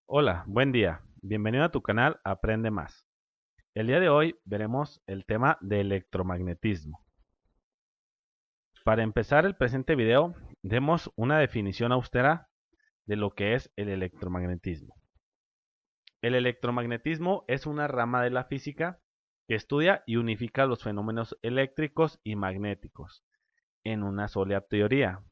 Hola, buen día. Bienvenido a tu canal Aprende Más. El día de hoy veremos el tema de electromagnetismo. Para empezar el presente video, demos una definición austera de lo que es el electromagnetismo. El electromagnetismo es una rama de la física que estudia y unifica los fenómenos eléctricos y magnéticos en una sola teoría.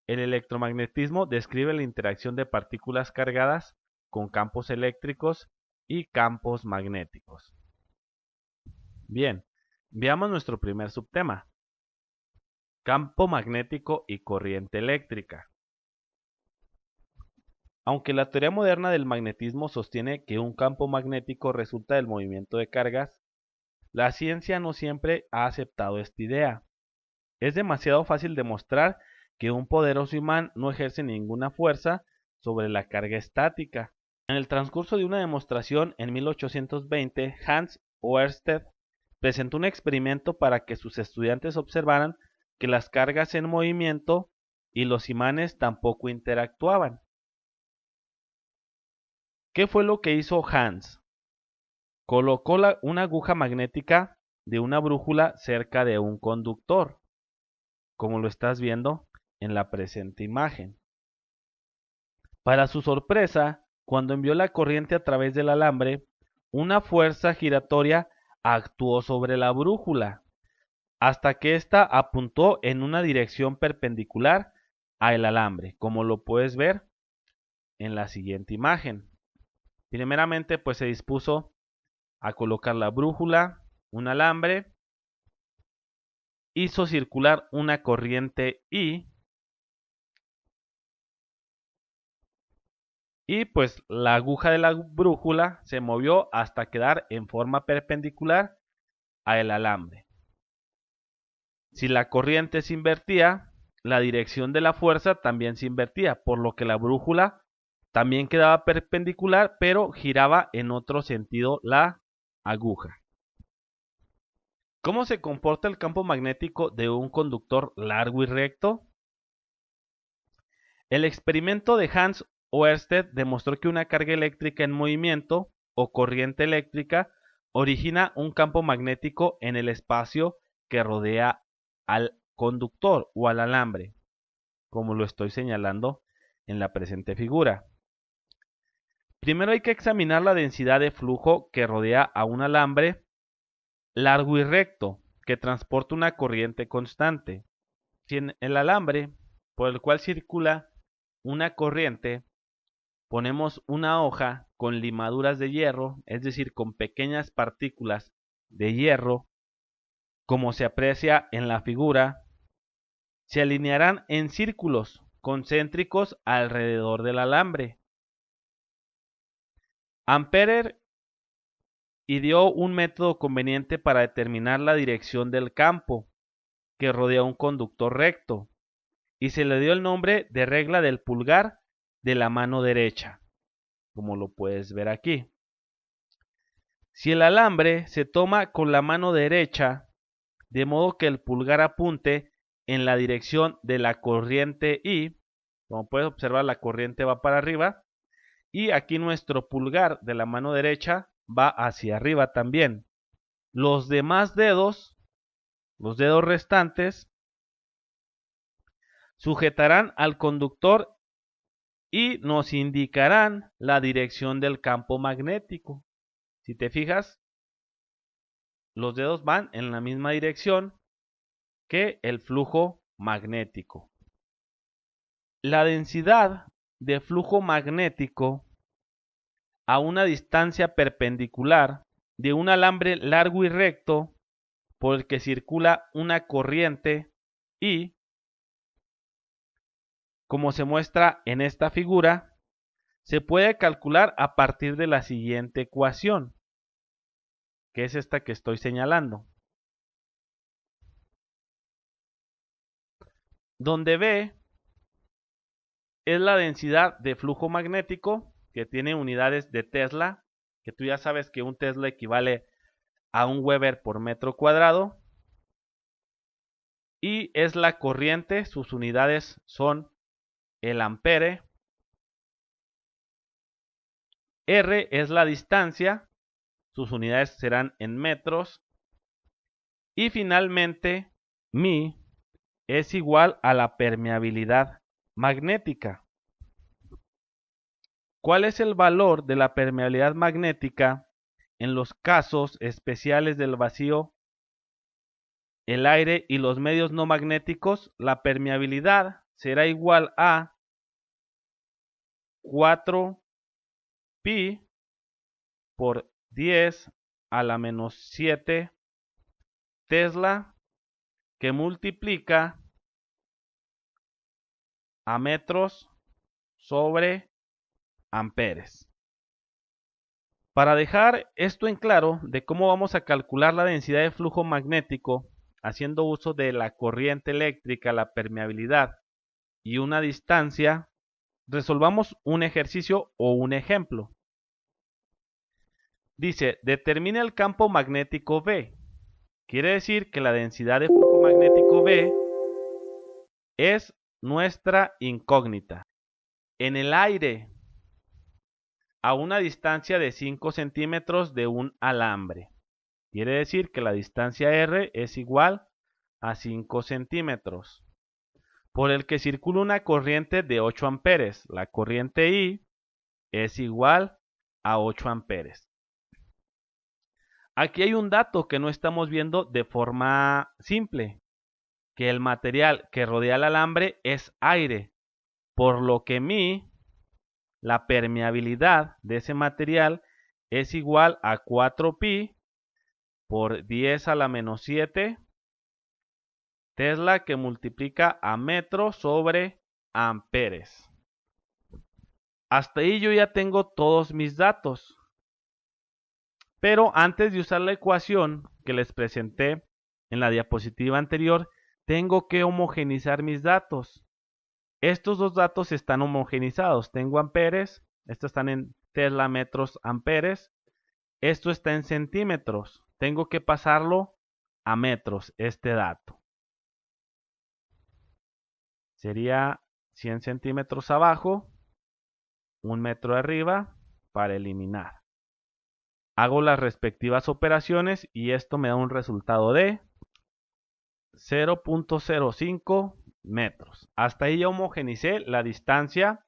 El electromagnetismo describe la interacción de partículas cargadas con campos eléctricos y campos magnéticos. Bien, veamos nuestro primer subtema, campo magnético y corriente eléctrica. Aunque la teoría moderna del magnetismo sostiene que un campo magnético resulta del movimiento de cargas, la ciencia no siempre ha aceptado esta idea. Es demasiado fácil demostrar que un poderoso imán no ejerce ninguna fuerza sobre la carga estática. En el transcurso de una demostración en 1820, Hans Oersted presentó un experimento para que sus estudiantes observaran que las cargas en movimiento y los imanes tampoco interactuaban. ¿Qué fue lo que hizo Hans? Colocó una aguja magnética de una brújula cerca de un conductor, como lo estás viendo en la presente imagen. Para su sorpresa, cuando envió la corriente a través del alambre, una fuerza giratoria actuó sobre la brújula, hasta que ésta apuntó en una dirección perpendicular al alambre, como lo puedes ver en la siguiente imagen. Primeramente, pues se dispuso a colocar la brújula, un alambre, hizo circular una corriente I y pues la aguja de la brújula se movió hasta quedar en forma perpendicular al alambre. Si la corriente se invertía, la dirección de la fuerza también se invertía, por lo que la brújula también quedaba perpendicular, pero giraba en otro sentido la aguja. ¿Cómo se comporta el campo magnético de un conductor largo y recto? El experimento de Hans Oersted demostró que una carga eléctrica en movimiento o corriente eléctrica origina un campo magnético en el espacio que rodea al conductor o al alambre, como lo estoy señalando en la presente figura. Primero hay que examinar la densidad de flujo que rodea a un alambre largo y recto que transporta una corriente constante. Si en el alambre por el cual circula una corriente ponemos una hoja con limaduras de hierro, es decir, con pequeñas partículas de hierro, como se aprecia en la figura, se alinearán en círculos concéntricos alrededor del alambre. Ampere ideó un método conveniente para determinar la dirección del campo que rodea un conductor recto y se le dio el nombre de regla del pulgar de la mano derecha, como lo puedes ver aquí. Si el alambre se toma con la mano derecha, de modo que el pulgar apunte en la dirección de la corriente I, como puedes observar la corriente va para arriba, y aquí nuestro pulgar de la mano derecha va hacia arriba también. Los demás dedos, los dedos restantes, sujetarán al conductor y nos indicarán la dirección del campo magnético. Si te fijas, los dedos van en la misma dirección que el flujo magnético. La densidad de flujo magnético a una distancia perpendicular de un alambre largo y recto por el que circula una corriente I, como se muestra en esta figura, se puede calcular a partir de la siguiente ecuación, que es esta que estoy señalando, donde B es la densidad de flujo magnético, que tiene unidades de Tesla, que tú ya sabes que un Tesla equivale a un Weber por metro cuadrado, y es la corriente, sus unidades son el ampere, R es la distancia, sus unidades serán en metros. Y finalmente, mi es igual a la permeabilidad magnética. ¿Cuál es el valor de la permeabilidad magnética en los casos especiales del vacío, el aire y los medios no magnéticos? La permeabilidad será igual a 4pi por 10 a la menos 7 Tesla, que multiplica a metros sobre amperes. Para dejar esto en claro de cómo vamos a calcular la densidad de flujo magnético haciendo uso de la corriente eléctrica, la permeabilidad y una distancia, resolvamos un ejercicio o un ejemplo. Dice, determina el campo magnético B. Quiere decir que la densidad de flujo magnético B es nuestra incógnita. En el aire, a una distancia de 5 centímetros de un alambre. Quiere decir que la distancia R es igual a 5 centímetros. Por el que circula una corriente de 8 amperes. La corriente I es igual a 8 amperes. Aquí hay un dato que no estamos viendo de forma simple, que el material que rodea el alambre es aire, por lo que la permeabilidad de ese material es igual a 4pi por 10 a la menos 7 Tesla, que multiplica a metro sobre amperes. Hasta ahí yo ya tengo todos mis datos. Pero antes de usar la ecuación que les presenté en la diapositiva anterior, tengo que homogeneizar mis datos. Estos dos datos están homogenizados. Tengo amperes, estos están en Tesla, metros, amperes. Esto está en centímetros. Tengo que pasarlo a metros, este dato. Sería 100 centímetros abajo, 1 metro arriba para eliminar. Hago las respectivas operaciones y esto me da un resultado de 0.05 metros. Hasta ahí ya homogenicé la distancia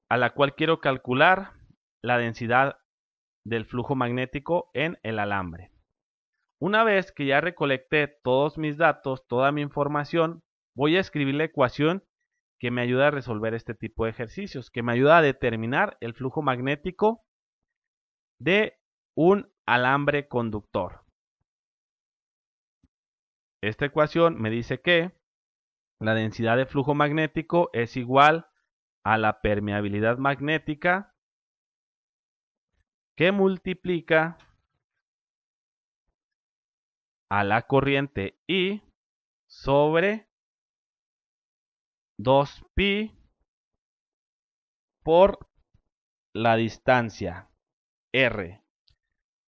a la cual quiero calcular la densidad del flujo magnético en el alambre. Una vez que ya recolecté todos mis datos, toda mi información, voy a escribir la ecuación que me ayuda a resolver este tipo de ejercicios, que me ayuda a determinar el flujo magnético de un alambre conductor. Esta ecuación me dice que la densidad de flujo magnético es igual a la permeabilidad magnética, que multiplica a la corriente I sobre 2pi por la distancia R.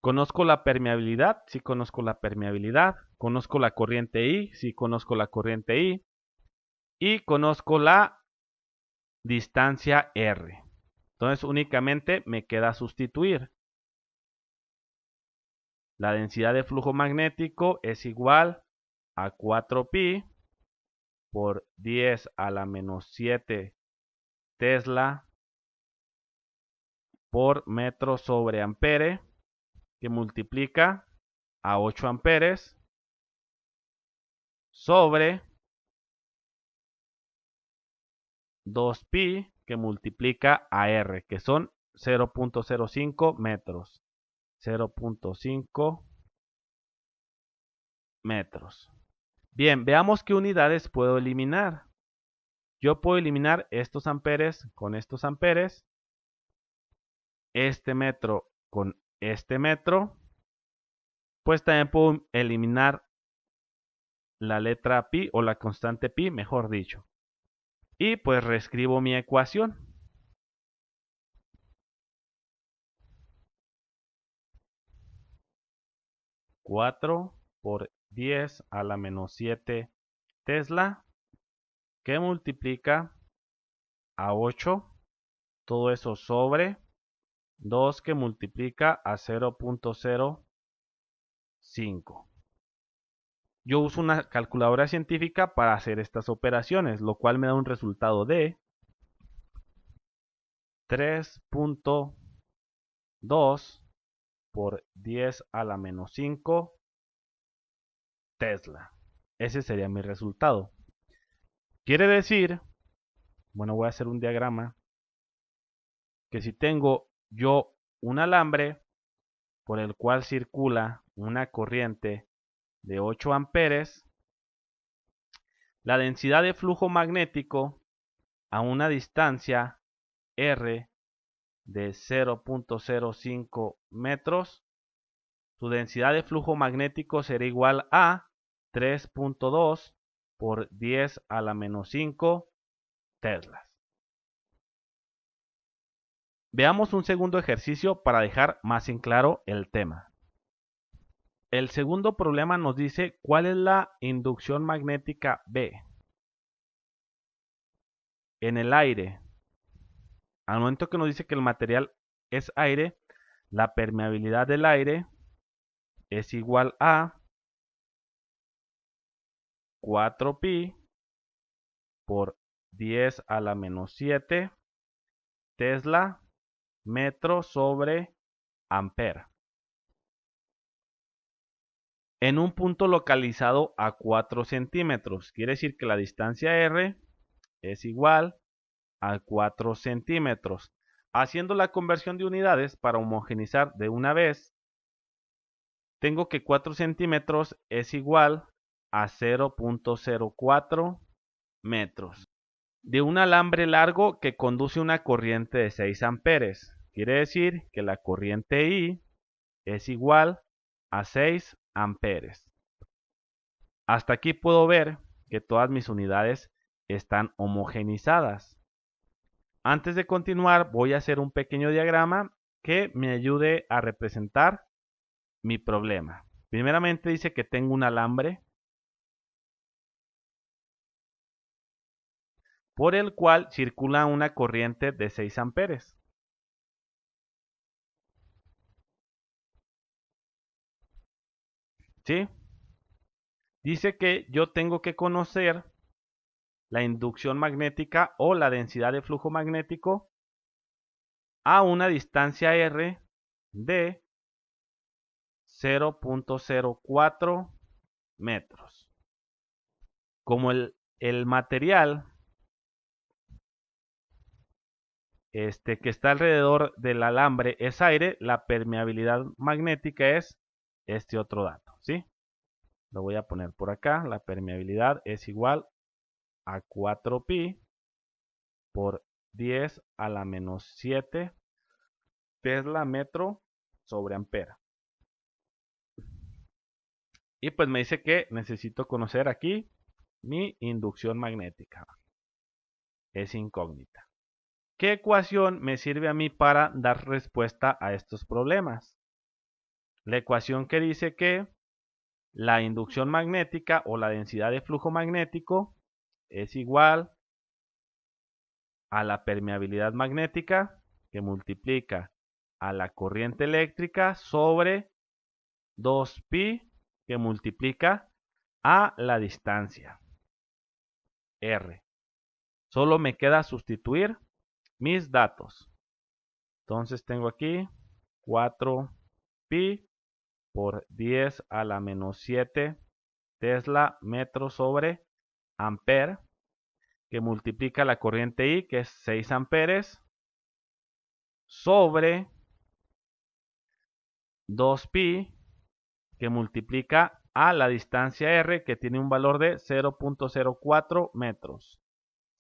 ¿Conozco la permeabilidad? Sí, conozco la permeabilidad. ¿Conozco la corriente I? Sí, conozco la corriente I. Y conozco la distancia R. Entonces únicamente me queda sustituir. La densidad de flujo magnético es igual a 4pi por 10 a la menos 7 Tesla por metro sobre ampere, que multiplica a 8 amperes sobre 2pi, que multiplica a R, que son 0.05 metros. 0.5 metros. Bien, veamos qué unidades puedo eliminar. Yo puedo eliminar estos amperes con estos amperes, este metro con este metro, pues también puedo eliminar la letra pi o la constante pi, mejor dicho. Y pues reescribo mi ecuación. 4 por 10 a la menos 7 Tesla, que multiplica a 8, todo eso sobre 2 que multiplica a 0.05. Yo uso una calculadora científica para hacer estas operaciones, lo cual me da un resultado de 3.2 por 10 a la menos 5 Tesla. Ese sería mi resultado. Quiere decir, bueno, voy a hacer un diagrama, que si tengo yo un alambre por el cual circula una corriente de 8 amperes, la densidad de flujo magnético a una distancia R de 0.05 metros, su densidad de flujo magnético será igual a 3.2 por 10 a la menos 5 teslas. Veamos un segundo ejercicio para dejar más en claro el tema. El segundo problema nos dice cuál es la inducción magnética B. En el aire, al momento que nos dice que el material es aire, la permeabilidad del aire es igual a 4pi por 10 a la menos 7 Tesla metro sobre ampere. En un punto localizado a 4 centímetros. Quiere decir que la distancia R es igual a 4 centímetros. Haciendo la conversión de unidades para homogeneizar de una vez, tengo que 4 centímetros es igual a 0.04 metros. De un alambre largo que conduce una corriente de 6 amperes. Quiere decir que la corriente I es igual a 6 amperes. Hasta aquí puedo ver que todas mis unidades están homogenizadas. Antes de continuar, voy a hacer un pequeño diagrama que me ayude a representar mi problema. Primeramente dice que tengo un alambre por el cual circula una corriente de 6 amperes. ¿Sí? Dice que yo tengo que conocer la inducción magnética o la densidad de flujo magnético a una distancia R de 0.04 metros. Como el material que está alrededor del alambre es aire, la permeabilidad magnética es este otro dato, ¿sí? Lo voy a poner por acá. La permeabilidad es igual a 4pi por 10 a la menos 7 Tesla metro sobre ampera. Y pues me dice que necesito conocer aquí mi inducción magnética. Es incógnita. ¿Qué ecuación me sirve a mí para dar respuesta a estos problemas? La ecuación que dice que la inducción magnética o la densidad de flujo magnético es igual a la permeabilidad magnética que multiplica a la corriente eléctrica sobre 2pi que multiplica a la distancia R. Solo me queda sustituir mis datos. Entonces tengo aquí 4pi por 10 a la menos 7 Tesla metro sobre ampere, que multiplica la corriente I, que es 6 amperes, sobre 2pi, que multiplica a la distancia R, que tiene un valor de 0.04 metros.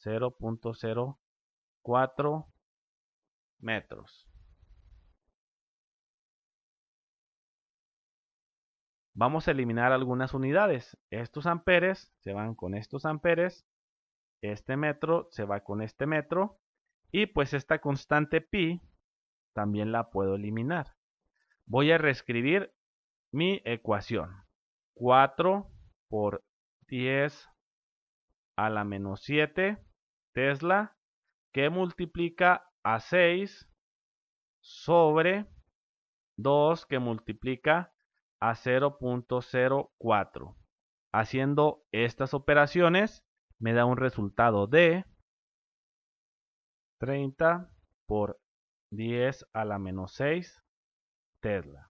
0.04 metros. Vamos a eliminar algunas unidades. Estos amperes se van con estos amperes. Este metro se va con este metro. Y pues esta constante pi también la puedo eliminar. Voy a reescribir mi ecuación. 4 por 10 a la menos 7 Tesla, que multiplica a 6 sobre 2 que multiplica a 0.04. Haciendo estas operaciones me da un resultado de 30 por 10 a la menos 6 Tesla.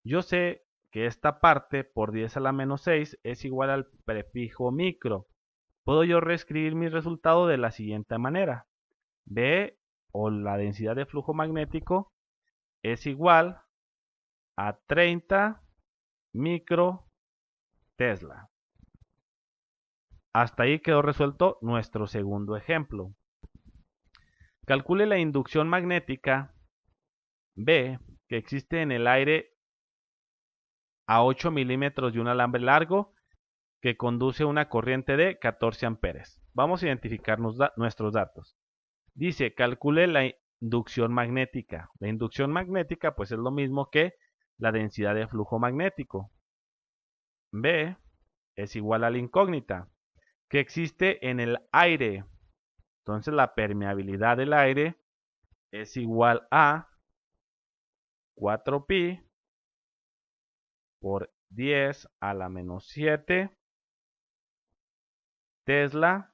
Yo sé que esta parte por 10 a la menos 6 es igual al prefijo micro. Puedo yo reescribir mi resultado de la siguiente manera. B, o la densidad de flujo magnético, es igual a 30 micro Tesla. Hasta ahí quedó resuelto nuestro segundo ejemplo. Calcule la inducción magnética B que existe en el aire a 8 milímetros de un alambre largo que conduce una corriente de 14 amperes. Vamos a identificar nuestros datos. Dice, calcule la inducción magnética. La inducción magnética pues es lo mismo que la densidad de flujo magnético. B es igual a la incógnita, que existe en el aire. Entonces la permeabilidad del aire es igual a 4pi por 10 a la menos 7 Tesla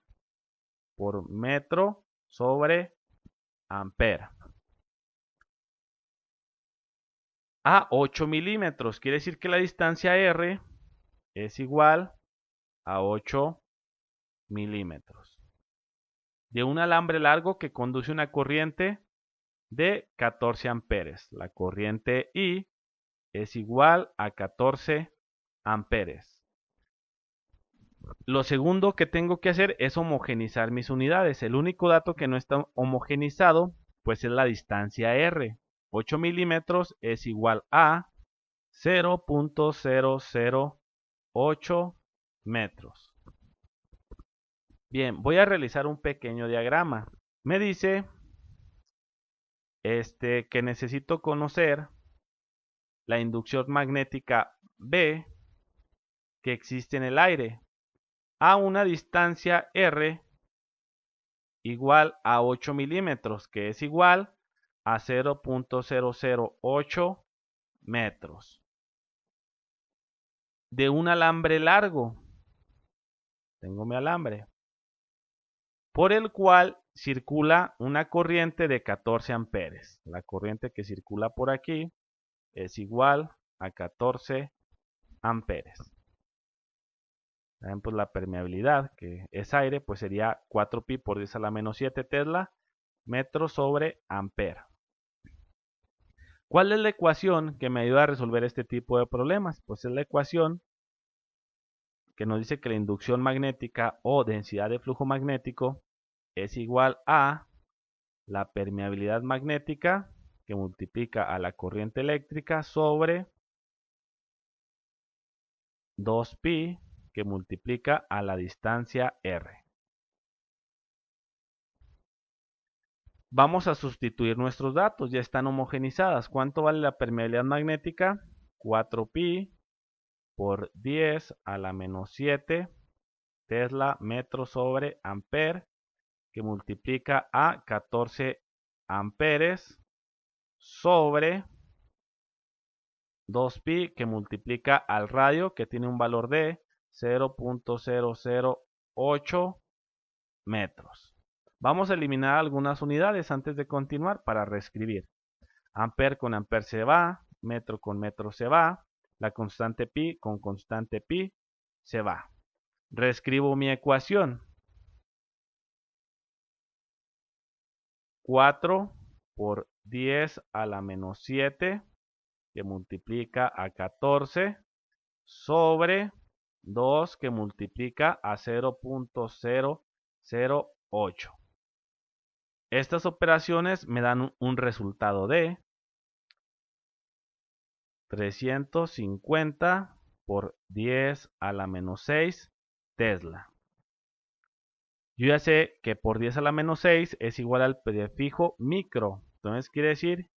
por metro sobre ampere. A 8 milímetros, quiere decir que la distancia R es igual a 8 milímetros. De un alambre largo que conduce una corriente de 14 amperes. La corriente I es igual a 14 amperes. Lo segundo que tengo que hacer es homogenizar mis unidades. El único dato que no está homogenizado pues es la distancia R. 8 milímetros es igual a 0.008 metros. Bien, voy a realizar un pequeño diagrama. Me dice que necesito conocer la inducción magnética B que existe en el aire a una distancia R igual a 8 milímetros, que es igual a 0.008 metros. De un alambre largo, tengo mi alambre, por el cual circula una corriente de 14 amperes. La corriente que circula por aquí es igual a 14 amperes. Pues la permeabilidad, que es aire, pues sería 4pi por 10 a la menos 7 Tesla metro sobre ampere. ¿Cuál es la ecuación que me ayuda a resolver este tipo de problemas? Pues es la ecuación que nos dice que la inducción magnética o densidad de flujo magnético es igual a la permeabilidad magnética que multiplica a la corriente eléctrica sobre 2pi que multiplica a la distancia R. Vamos a sustituir nuestros datos, ya están homogenizadas. ¿Cuánto vale la permeabilidad magnética? 4pi por 10 a la menos 7 Tesla metro sobre ampere que multiplica a 14 amperes sobre 2pi que multiplica al radio que tiene un valor de 0.008 metros. Vamos a eliminar algunas unidades antes de continuar para reescribir. Ampere con ampere se va, metro con metro se va, la constante pi con constante pi se va. Reescribo mi ecuación. 4 por 10 a la menos 7 que multiplica a 14 sobre 2 que multiplica a 0.008. Estas operaciones me dan un resultado de 350 por 10 a la menos 6 Tesla. Yo ya sé que por 10 a la menos 6 es igual al prefijo micro. Entonces quiere decir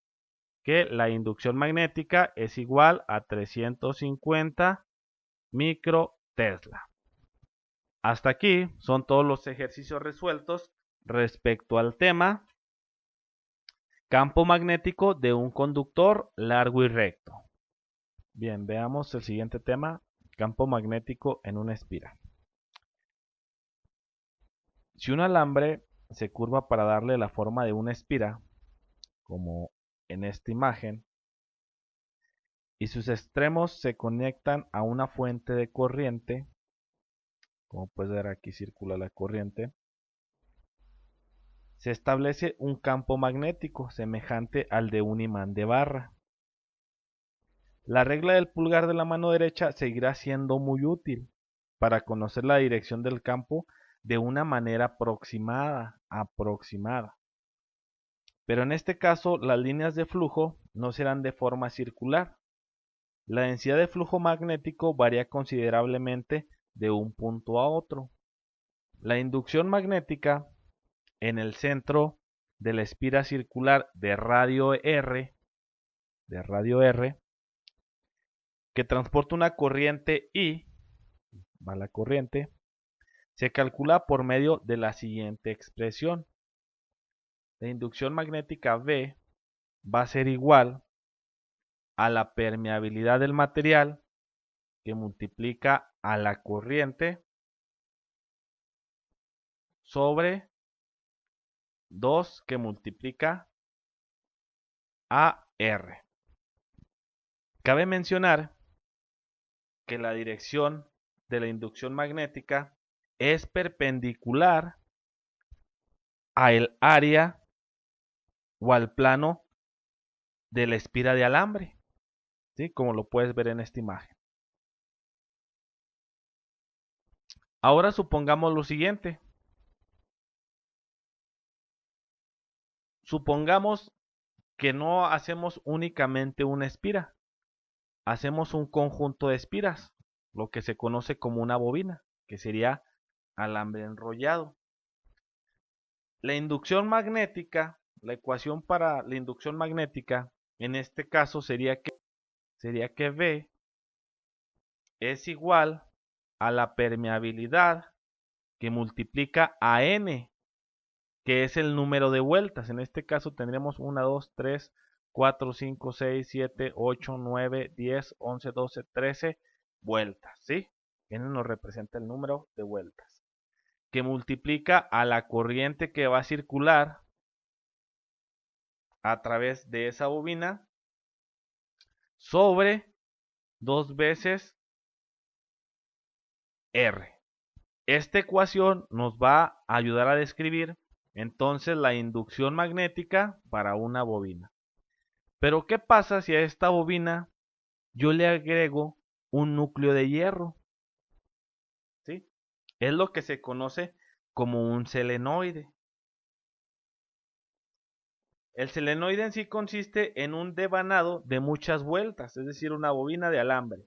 que la inducción magnética es igual a 350 micro Tesla. Hasta aquí son todos los ejercicios resueltos respecto al tema. Campo magnético de un conductor largo y recto. Bien, veamos el siguiente tema. Campo magnético en una espiral. Si un alambre se curva para darle la forma de una espira, como en esta imagen, y sus extremos se conectan a una fuente de corriente, como puedes ver aquí circula la corriente, se establece un campo magnético semejante al de un imán de barra. La regla del pulgar de la mano derecha seguirá siendo muy útil para conocer la dirección del campo de una manera aproximada. Pero en este caso las líneas de flujo no serán de forma circular. La densidad de flujo magnético varía considerablemente de un punto a otro. La inducción magnética en el centro de la espira circular de radio R, que transporta una corriente I, va la corriente, se calcula por medio de la siguiente expresión. La inducción magnética V va a ser igual a la permeabilidad del material que multiplica a la corriente sobre 2 que multiplica a R. Cabe mencionar que la dirección de la inducción magnética es perpendicular al área o al plano de la espira de alambre, ¿sí? Como lo puedes ver en esta imagen. Ahora supongamos lo siguiente. Supongamos que no hacemos únicamente una espira, hacemos un conjunto de espiras, lo que se conoce como una bobina, que sería alambre enrollado. La inducción magnética, la ecuación para la inducción magnética, en este caso sería que V es igual a la permeabilidad que multiplica a N, que es el número de vueltas. En este caso tendremos 1, 2, 3, 4, 5, 6, 7, 8, 9, 10, 11, 12, 13 vueltas, ¿sí? N nos representa el número de vueltas, que multiplica a la corriente que va a circular a través de esa bobina sobre 2 veces R. Esta ecuación nos va a ayudar a describir entonces la inducción magnética para una bobina. Pero ¿qué pasa si a esta bobina yo le agrego un núcleo de hierro? ¿Sí? Es lo que se conoce como un selenoide. El selenoide en sí consiste en un devanado de muchas vueltas, es decir, una bobina de alambre,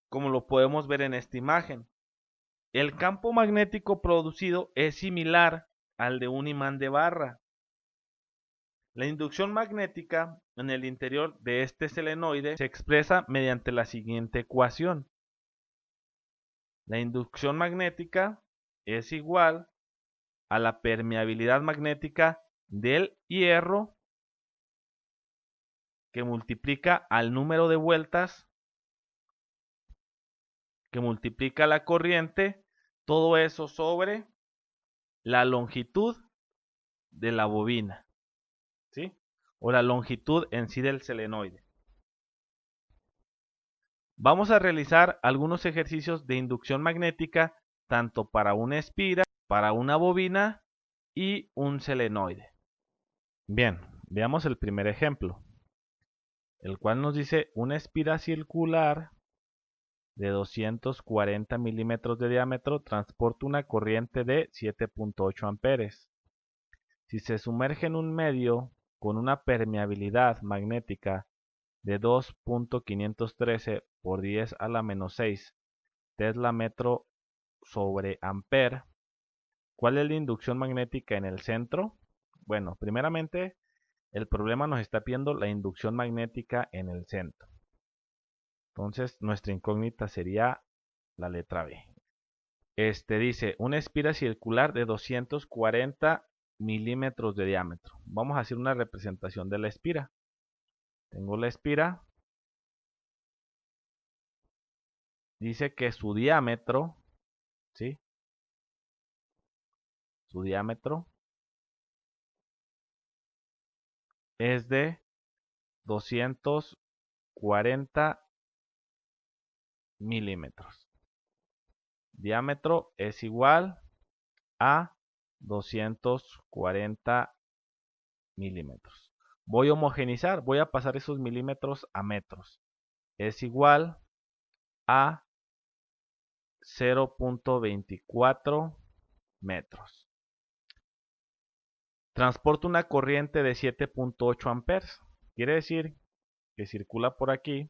como lo podemos ver en esta imagen. El campo magnético producido es similar al de un imán de barra. La inducción magnética en el interior de este selenoide se expresa mediante la siguiente ecuación. La inducción magnética es igual a la permeabilidad magnética del hierro que multiplica al número de vueltas que multiplica la corriente, todo eso sobre la longitud de la bobina, ¿sí? O la longitud en sí del selenoide. Vamos a realizar algunos ejercicios de inducción magnética tanto para una espira, para una bobina y un selenoide. Bien, veamos el primer ejemplo, el cual nos dice una espira circular de 240 milímetros de diámetro transporta una corriente de 7.8 amperes. Si se sumerge en un medio con una permeabilidad magnética de 2.513 por 10 a la menos 6 Tesla metro sobre amper, ¿cuál es la inducción magnética en el centro? Bueno, primeramente el problema nos está pidiendo la inducción magnética en el centro. Entonces nuestra incógnita sería la letra B. Dice, una espira circular de 240 milímetros de diámetro. Vamos a hacer una representación de la espira. Tengo la espira. Dice que su diámetro, ¿sí? Su diámetro es de 240 milímetros. Diámetro es igual a 240 milímetros. Voy a homogeneizar, voy a pasar esos milímetros a metros. Es igual a 0.24 metros. Transporta una corriente de 7.8 amperes. Quiere decir que circula por aquí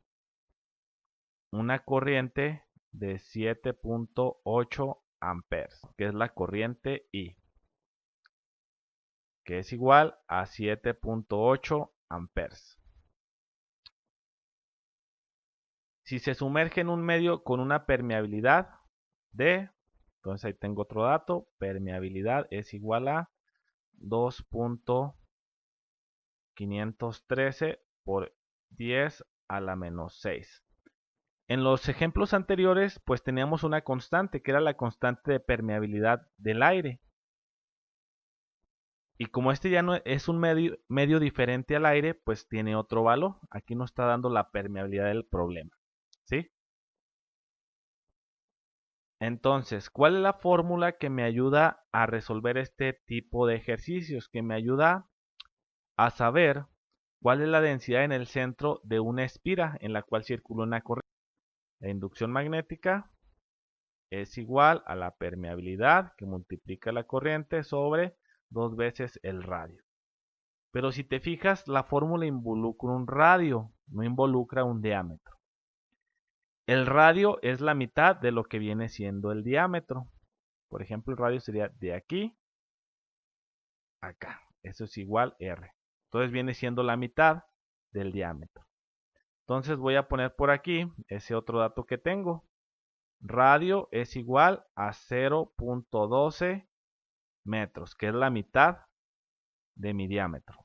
una corriente de 7.8 amperes, que es la corriente I, que es igual a 7.8 amperes. Si se sumerge en un medio con una permeabilidad de, entonces ahí tengo otro dato, permeabilidad es igual a 2.513 por 10 a la menos 6. En los ejemplos anteriores, pues teníamos una constante, que era la constante de permeabilidad del aire. Y como este ya no es un medio diferente al aire, pues tiene otro valor. Aquí nos está dando la permeabilidad del problema, ¿sí? Entonces, ¿cuál es la fórmula que me ayuda a resolver este tipo de ejercicios? Que me ayuda a saber cuál es la densidad en el centro de una espira en la cual circula una corriente. La inducción magnética es igual a la permeabilidad que multiplica la corriente sobre 2 veces el radio. Pero si te fijas, la fórmula involucra un radio, no involucra un diámetro. El radio es la mitad de lo que viene siendo el diámetro. Por ejemplo, el radio sería de aquí a acá. Eso es igual R. Entonces viene siendo la mitad del diámetro. Entonces voy a poner por aquí ese otro dato que tengo. Radio es igual a 0.12 metros, que es la mitad de mi diámetro.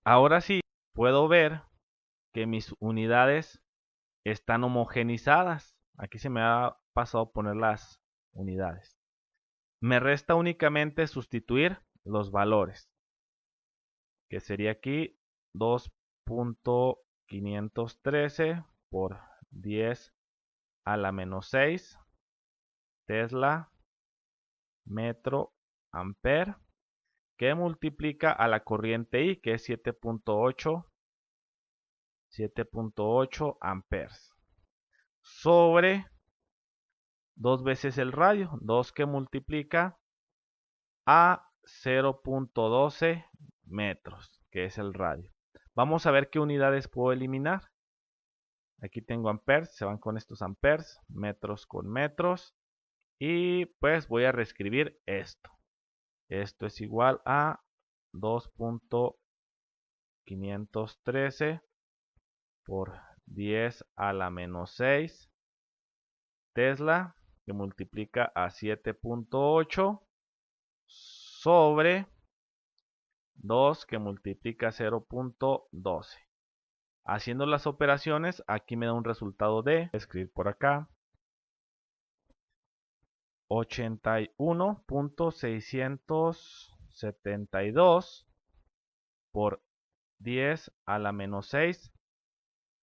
Ahora sí, puedo ver que mis unidades están homogenizadas. Aquí se me ha pasado poner las unidades. Me resta únicamente sustituir los valores, que sería aquí 2.513 por 10 a la menos 6 Tesla metro ampere, que multiplica a la corriente I, que es 7.8 amperes, sobre 2 veces el radio, 2 que multiplica a 0.12 metros, que es el radio. Vamos a ver qué unidades puedo eliminar. Aquí tengo amperes, se van con estos amperes, metros con metros. Y pues voy a reescribir esto. Esto es igual a 2.513 por 10 a la menos 6 Tesla, que multiplica a 7.8 sobre 2 que multiplica a 0.12. Haciendo las operaciones, aquí me da un resultado de, escribir por acá, 81.672 por 10 a la menos 6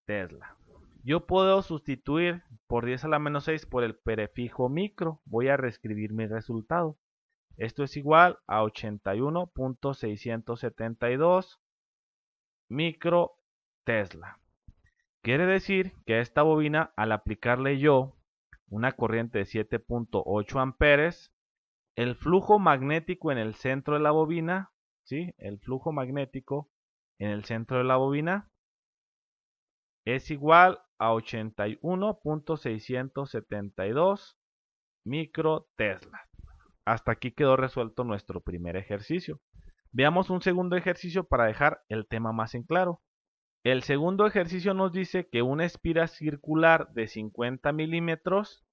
Tesla. Yo puedo sustituir por 10 a la menos 6 por el prefijo micro. Voy a reescribir mi resultado. Esto es igual a 81.672 micro Tesla. Quiere decir que a esta bobina, al aplicarle yo una corriente de 7.8 amperes, el flujo magnético en el centro de la bobina, ¿sí? El flujo magnético en el centro de la bobina es igual a 81.672 micro Tesla. Hasta aquí quedó resuelto nuestro primer ejercicio. Veamos un segundo ejercicio para dejar el tema más en claro. El segundo ejercicio nos dice que una espira circular de 50 milímetros,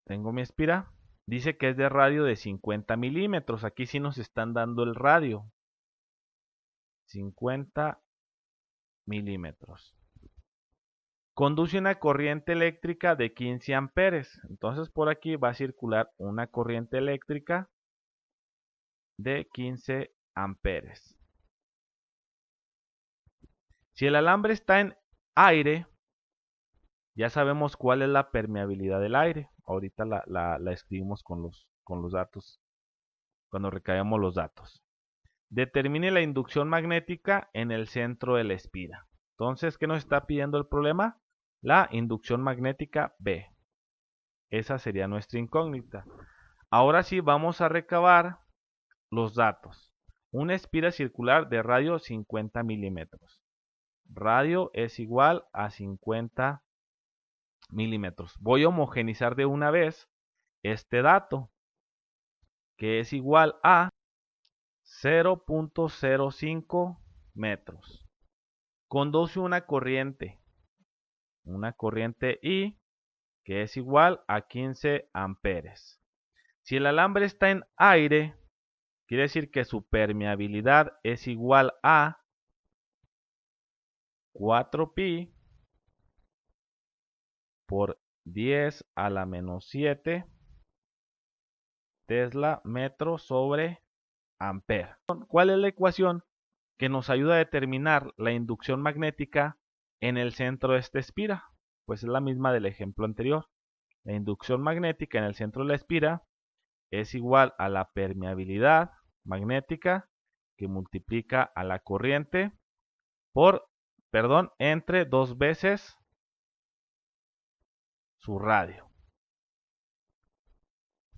tengo mi espira, dice que es de radio de 50 milímetros. Aquí sí nos están dando el radio. 50 milímetros. Conduce una corriente eléctrica de 15 amperes. Entonces por aquí va a circular una corriente eléctrica de 15 amperes. Si el alambre está en aire, ya sabemos cuál es la permeabilidad del aire. Ahorita la escribimos con los datos, cuando recaemos los datos. Determine la inducción magnética en el centro de la espira. Entonces, ¿qué nos está pidiendo el problema? La inducción magnética B. Esa sería nuestra incógnita. Ahora sí vamos a recabar los datos. Una espira circular de radio 50 milímetros. Radio es igual a 50 milímetros. Voy a homogenizar de una vez este dato, que es igual a 0.05 metros. Conduce una corriente I, que es igual a 15 amperes. Si el alambre está en aire, quiere decir que su permeabilidad es igual a 4pi por 10 a la menos 7 Tesla metro sobre ampere. ¿Cuál es la ecuación que nos ayuda a determinar la inducción magnética en el centro de esta espira? Pues es la misma del ejemplo anterior. La inducción magnética en el centro de la espira es igual a la permeabilidad magnética que multiplica a la corriente entre 2 veces su radio.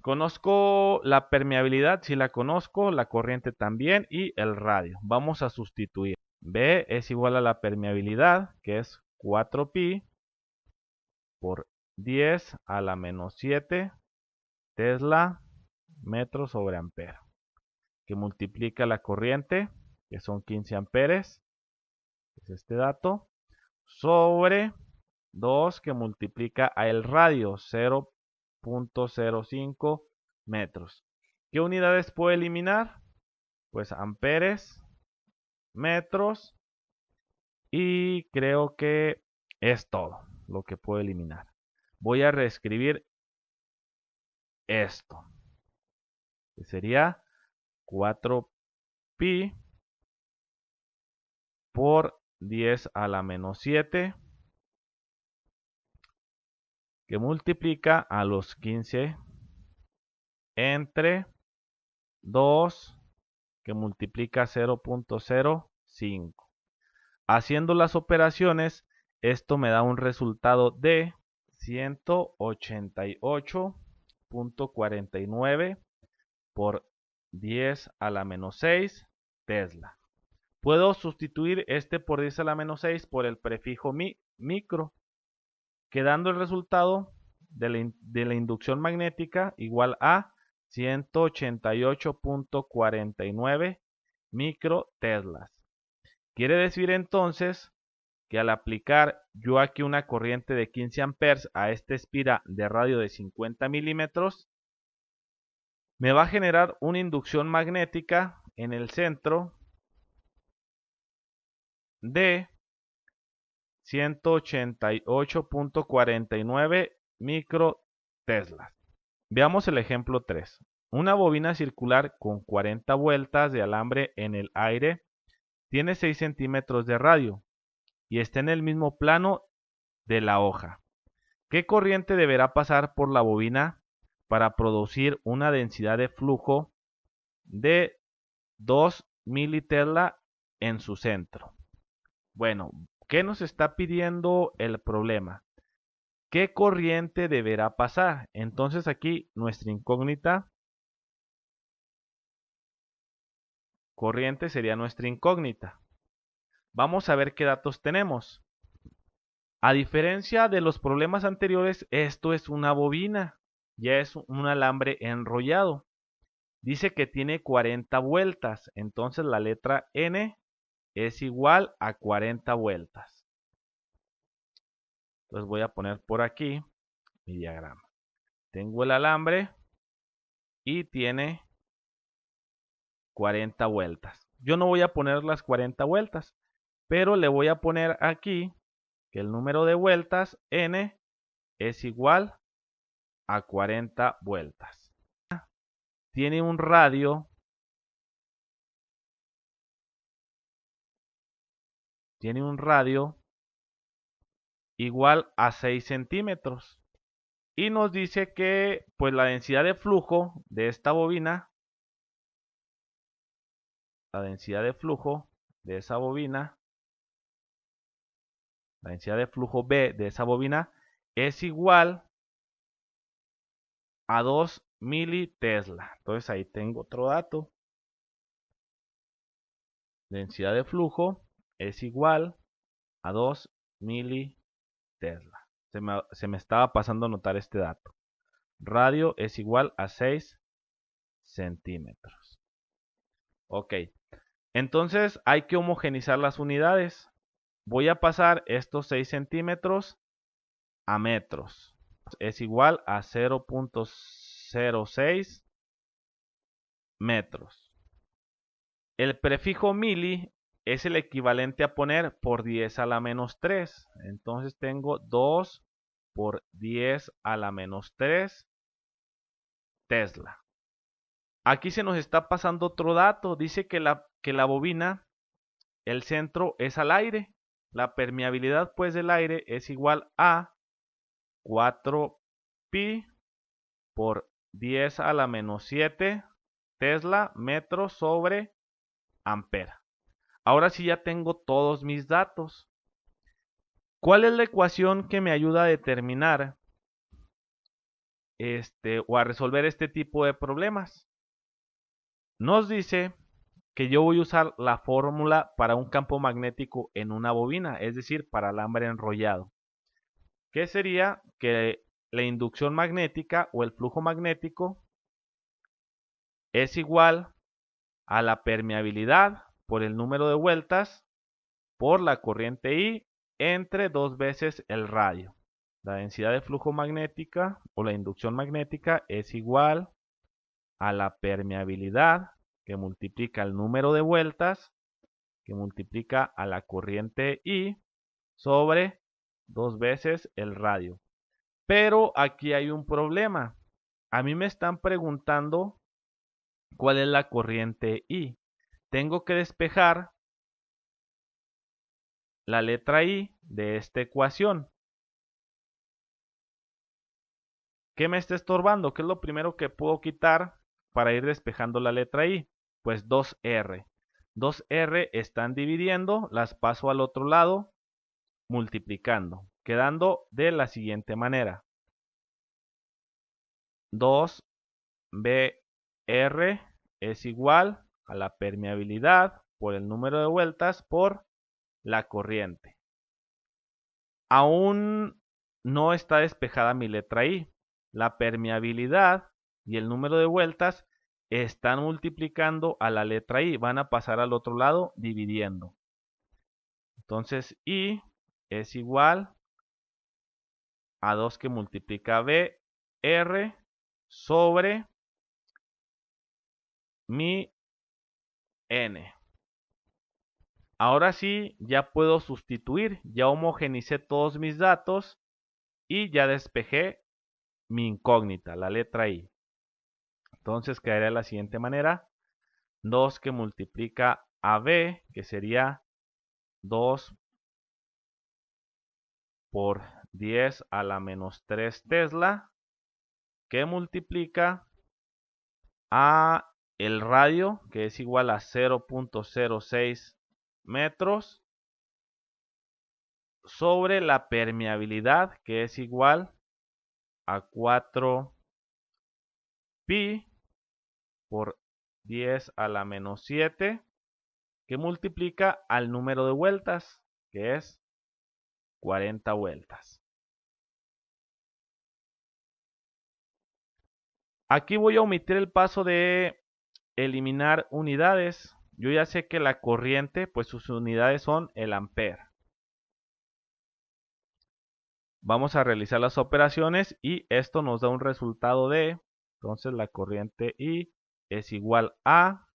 Conozco la permeabilidad, si la conozco, la corriente también y el radio. Vamos a sustituir. B es igual a la permeabilidad, que es 4pi por 10 a la menos 7 Tesla metro sobre ampere, que multiplica la corriente, que son 15 amperes, es este dato, sobre 2 que multiplica a el radio, 0.05 metros. ¿Qué unidades puedo eliminar? Pues amperes, metros, y creo que es todo lo que puedo eliminar. Voy a reescribir esto, que sería 4pi por 10 a la menos 7, que multiplica a los 15 entre 2, que multiplica 0.05. Haciendo las operaciones, esto me da un resultado de 188.49 por 10 a la menos 6 Tesla. Puedo sustituir este por 10 a la menos 6 por el prefijo micro, quedando el resultado de la inducción magnética igual a 188.49 microteslas. Quiere decir entonces que al aplicar yo aquí una corriente de 15 amperes a esta espira de radio de 50 milímetros, me va a generar una inducción magnética en el centro de 188.49 microteslas. Veamos el ejemplo 3. Una bobina circular con 40 vueltas de alambre en el aire tiene 6 centímetros de radio y está en el mismo plano de la hoja. ¿Qué corriente deberá pasar por la bobina para producir una densidad de flujo de 2 militesla en su centro? Bueno, ¿qué nos está pidiendo el problema? ¿Qué corriente deberá pasar? Entonces aquí nuestra incógnita, corriente sería nuestra incógnita. Vamos a ver qué datos tenemos. A diferencia de los problemas anteriores, esto es una bobina, ya es un alambre enrollado. Dice que tiene 40 vueltas, entonces la letra N es igual a 40 vueltas. Entonces voy a poner por aquí mi diagrama. Tengo el alambre y tiene 40 vueltas. Yo no voy a poner las 40 vueltas, pero le voy a poner aquí que el número de vueltas n es igual a 40 vueltas. Tiene un radio igual a 6 centímetros. Y nos dice que pues la densidad de flujo de esta bobina, la densidad de flujo de esa bobina, la densidad de flujo B de esa bobina es igual a 2 militesla. Entonces ahí tengo otro dato. Densidad de flujo es igual a 2 militesla. Se me estaba pasando a notar este dato. Radio es igual a 6 centímetros. Ok, entonces hay que homogenizar las unidades. Voy a pasar estos 6 centímetros a metros. Es igual a 0.06 metros. El prefijo mili es el equivalente a poner por 10 a la menos 3. Entonces tengo 2 por 10 a la menos 3 Tesla. Aquí se nos está pasando otro dato. Dice que la bobina, el centro es al aire. La permeabilidad pues del aire es igual a 4pi por 10 a la menos 7 Tesla metros sobre ampera. Ahora sí ya tengo todos mis datos. ¿Cuál es la ecuación que me ayuda a determinar o a resolver este tipo de problemas? Nos dice que yo voy a usar la fórmula para un campo magnético en una bobina, es decir, para alambre enrollado. ¿Qué sería? Que la inducción magnética o el flujo magnético es igual a la permeabilidad por el número de vueltas por la corriente I entre 2 veces el radio. La densidad de flujo magnética o la inducción magnética es igual a la permeabilidad que multiplica el número de vueltas que multiplica a la corriente I sobre 2 veces el radio. Pero aquí hay un problema. A mí me están preguntando cuál es la corriente I. Tengo que despejar la letra I de esta ecuación. ¿Qué me está estorbando? ¿Qué es lo primero que puedo quitar para ir despejando la letra I? Pues 2R. 2R están dividiendo, las paso al otro lado, multiplicando, quedando de la siguiente manera. 2BR es igual a la permeabilidad por el número de vueltas por la corriente. Aún no está despejada mi letra I. La permeabilidad y el número de vueltas están multiplicando a la letra I. Van a pasar al otro lado dividiendo. Entonces I es igual a 2 que multiplica BR sobre mi N. Ahora sí, ya puedo sustituir. Ya homogenicé todos mis datos y ya despejé mi incógnita, la letra I. Entonces quedaría de la siguiente manera. 2 que multiplica a B, que sería 2 por 10 a la menos 3 Tesla, que multiplica a el radio, que es igual a 0.06 metros, sobre la permeabilidad, que es igual a 4 pi por 10 a la menos 7, que multiplica al número de vueltas, que es 40 vueltas. Aquí voy a omitir el paso de eliminar unidades. Yo ya sé que la corriente, pues sus unidades son el ampere. Vamos a realizar las operaciones y esto nos da un resultado de Entonces la corriente I es igual a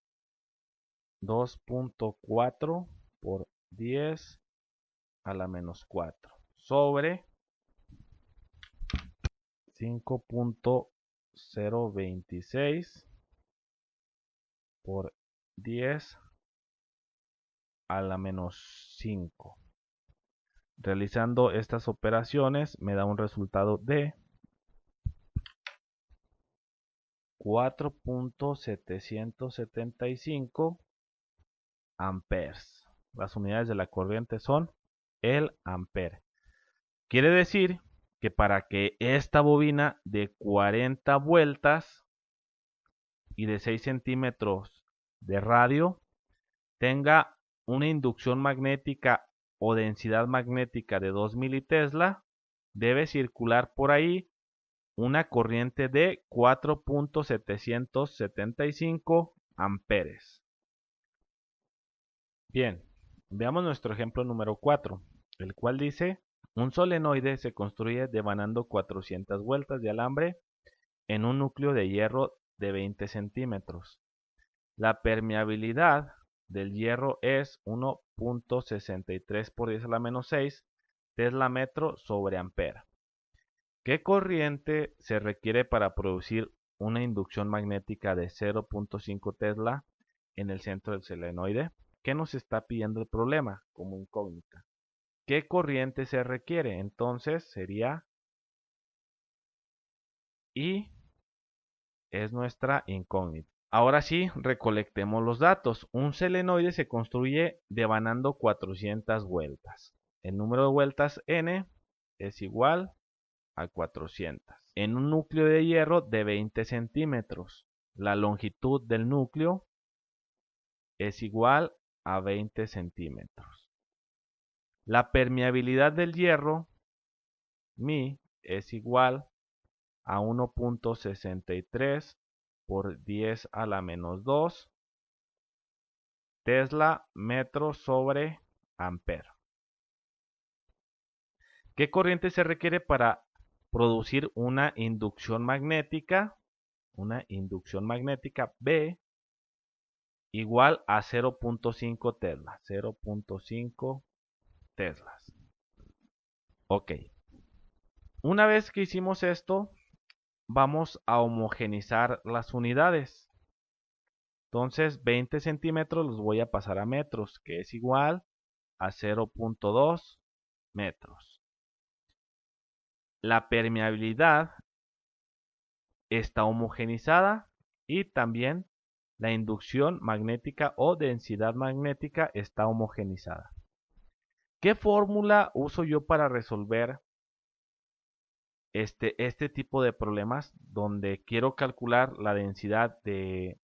2.4 por 10 a la menos 4 sobre 5.026 por 10 a la menos 5. Realizando estas operaciones me da un resultado de 4.775 amperes. Las unidades de la corriente son el ampere. Quiere decir que para que esta bobina de 40 vueltas y de 6 centímetros de radio tenga una inducción magnética o densidad magnética de 2 militesla, debe circular por ahí una corriente de 4.775 amperes. Bien, veamos nuestro ejemplo número 4, el cual dice: un solenoide se construye devanando 400 vueltas de alambre en un núcleo de hierro de 20 centímetros. La permeabilidad del hierro es 1.63 por 10 a la menos 6 tesla metro sobre ampera. ¿Qué corriente se requiere para producir una inducción magnética de 0.5 tesla en el centro del solenoide? ¿Qué nos está pidiendo el problema como incógnita? ¿Qué corriente se requiere? Entonces sería I es nuestra incógnita. Ahora sí, recolectemos los datos. Un solenoide se construye devanando 400 vueltas. El número de vueltas N es igual a 400. En un núcleo de hierro de 20 centímetros. La longitud del núcleo es igual a 20 centímetros. La permeabilidad del hierro, Mi, es igual a 1.63 por 10 a la menos 2 tesla metro sobre ampere. ¿Qué corriente se requiere para producir una inducción magnética? Una inducción magnética B igual a 0.5 teslas. 0.5 teslas. Ok. Una vez que hicimos esto, vamos a homogenizar las unidades. Entonces 20 centímetros los voy a pasar a metros, que es igual a 0.2 metros. La permeabilidad está homogenizada y también la inducción magnética o densidad magnética está homogenizada. ¿Qué fórmula uso yo para resolver este tipo de problemas donde quiero calcular la densidad de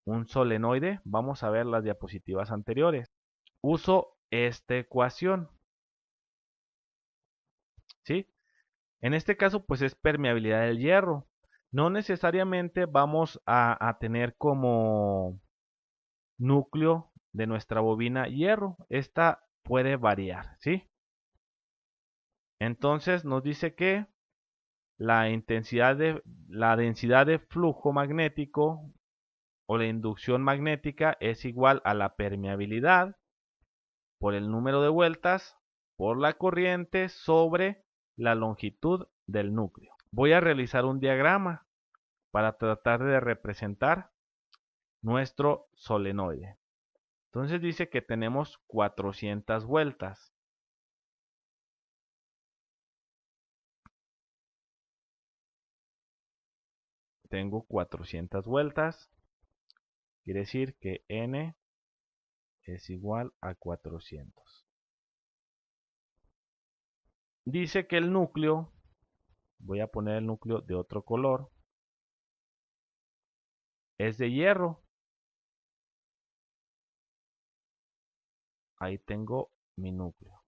un solenoide? Vamos a ver las diapositivas anteriores. Uso esta ecuación, ¿sí? En este caso, pues es permeabilidad del hierro. No necesariamente vamos a tener como núcleo de nuestra bobina hierro. Esta puede variar, ¿sí? Entonces nos dice que la densidad de flujo magnético o la inducción magnética es igual a la permeabilidad por el número de vueltas por la corriente sobre la longitud del núcleo. Voy a realizar un diagrama para tratar de representar nuestro solenoide. Entonces dice que tenemos 400 vueltas. Tengo 400 vueltas. Quiere decir que N es igual a 400. Dice que el núcleo, voy a poner el núcleo de otro color, es de hierro. Ahí tengo mi núcleo.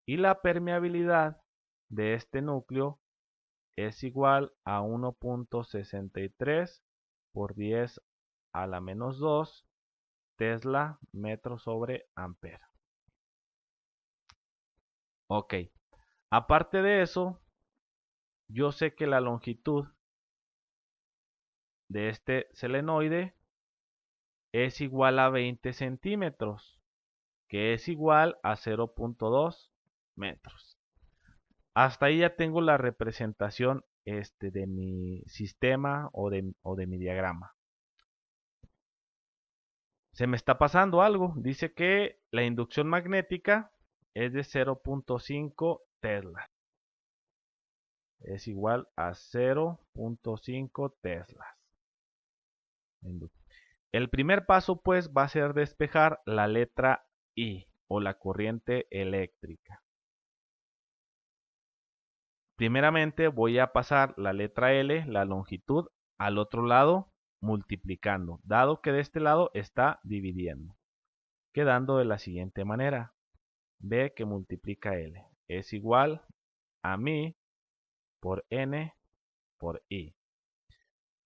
Y la permeabilidad de este núcleo es igual a 1.63 por 10 a la menos 2 tesla metro sobre ampere. Ok. Aparte de eso, yo sé que la longitud de este solenoide es igual a 20 centímetros, que es igual a 0.2 metros. Hasta ahí ya tengo la representación de mi sistema o de mi diagrama. Se me está pasando algo. Dice que la inducción magnética es de 0.5 teslas. Es igual a 0.5 teslas. El primer paso pues va a ser despejar la letra I o la corriente eléctrica. Primeramente voy a pasar la letra L, la longitud, al otro lado multiplicando, dado que de este lado está dividiendo, quedando de la siguiente manera. B que multiplica L es igual a mi por N por I.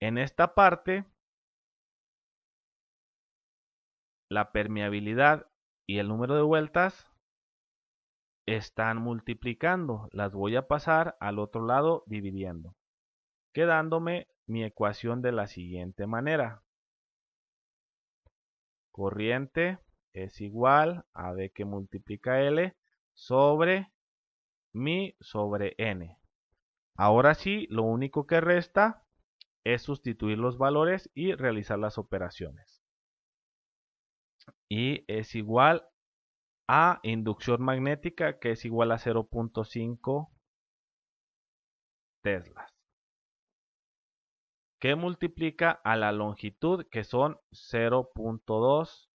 En esta parte, la permeabilidad y el número de vueltas están multiplicando. Las voy a pasar al otro lado dividiendo, quedándome mi ecuación de la siguiente manera. Corriente es igual a B que multiplica L sobre mi sobre N. Ahora sí, lo único que resta es sustituir los valores y realizar las operaciones. Y es igual a inducción magnética, que es igual a 0.5 teslas, que multiplica a la longitud, que son 0.2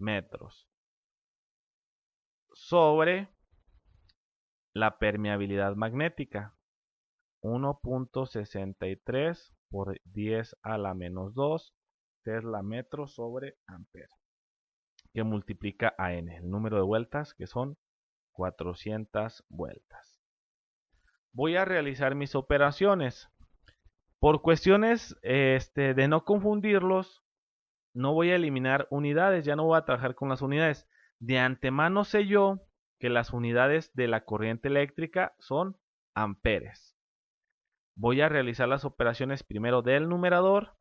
metros, sobre la permeabilidad magnética, 1.63 por 10 a la menos 2 tesla metro sobre ampere, que multiplica a n, el número de vueltas, que son 400 vueltas. Voy a realizar mis operaciones. Por cuestiones de no confundirlos, no voy a eliminar unidades, ya no voy a trabajar con las unidades. De antemano sé yo que las unidades de la corriente eléctrica son amperes. Voy a realizar las operaciones primero del numerador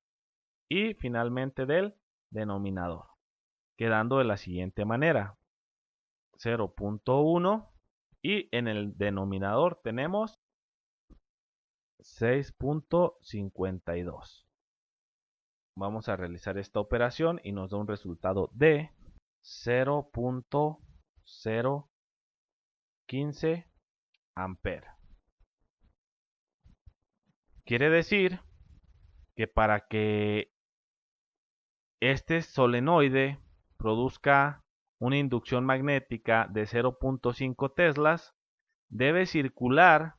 y finalmente del denominador, quedando de la siguiente manera. 0.1 y en el denominador tenemos 6.52. Vamos a realizar esta operación y nos da un resultado de 0.015 ampere. Quiere decir que para que este solenoide produzca una inducción magnética de 0.5 teslas, debe circular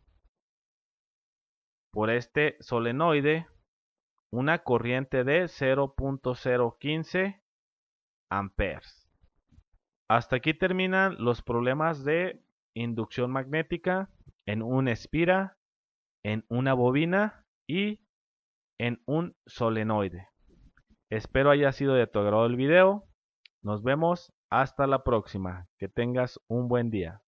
por este solenoide una corriente de 0.015 amperes. Hasta aquí terminan los problemas de inducción magnética en una espira, en una bobina y en un solenoide. Espero haya sido de tu agrado el video. Nos vemos hasta la próxima. Que tengas un buen día.